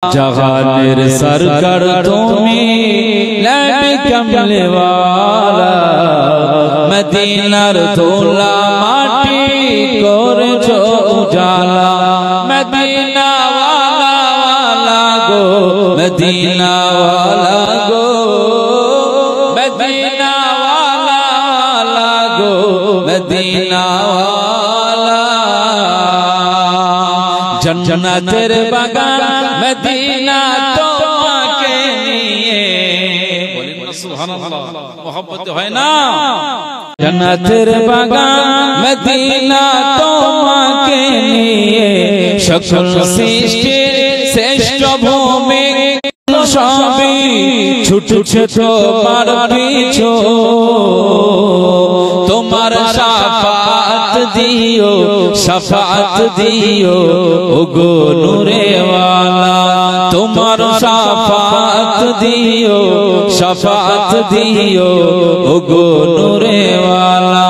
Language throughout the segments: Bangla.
জাহানের সরকার তুমি নবী কমলে ওয়ালা মদিনার ধুলা মাটি করেছো উজালা মদিনা ওয়ালা গো মদিনা ওয়ালা গো মদিনা ওয়ালা গো মদিনা ওয়ালা जन्नतेर बागान मदीना তোমাকে নিয়ে বলেন না সুবহানাল্লাহ मोहब्बत হয় না जन्नतेर बागान मदीना তোমাকে নিয়ে সকল সৃষ্টির শ্রেষ্ঠ ভূমি সবই ছুটছে তোমার পিছু তোমার শাফাত দিও শাফাত দিও ওগো নূরে ওয়ালা তোমার শাফাত দিও শাফাত দিও ওগো নূরে ওয়ালা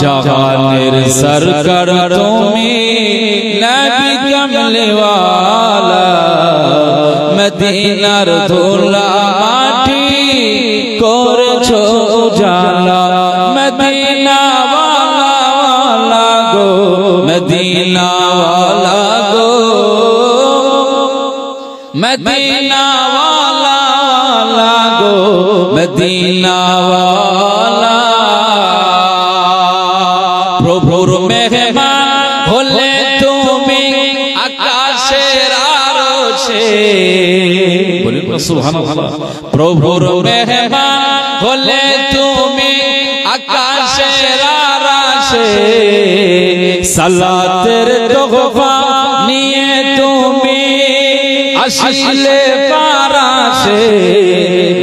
জাহানের সরকার তুমি নবী কমলে ওয়ালা মদিনার ধুলা মাটি করেছো উজালা মদিনা ওয়ালা গো মদিনা ওয়ালা গো মদিনা ওয়ালা গো মদিনা ওয়ালা প্রভুর মেহমান হলে তুমি আকাশের আরশে বলেন সুবহানাল্লাহ প্রভুর মেহমান হলে তুমি আকাশের আরশে সালাতের তোহফা নিয়ে তুমি আসলে পারাশে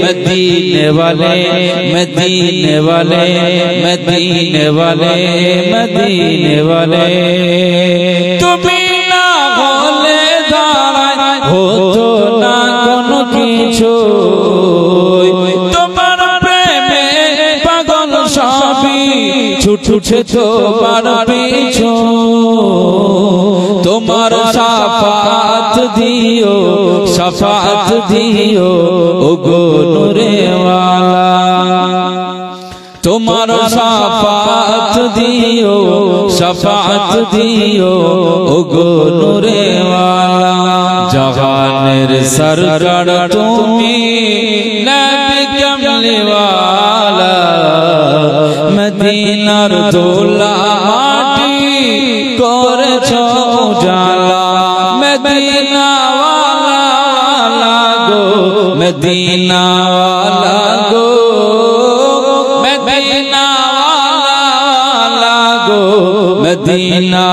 মদিনে वाले मदीने वाले मदीने वाले मदीने वाले তুমি না হলে দাঁড়ায় হতো না কোনো কিছু তোমার প্রেমে পাগল সবই ছুটছে তোমার পিছু তোমার শাফাত দিও শাফাত দিও ওগো নূরে ওয়ালা তোমার শাফাত দিও শাফাত দিও ওগো নূরে ওয়ালা জাহানের সরকার তুমি নবী কমলে ওয়ালা মদিনার ধুলা মাটি করেছো উজালা মদিনা ওয়ালা গো মদিনা ওয়ালা গো মদিনা ওয়ালা গো মদিনা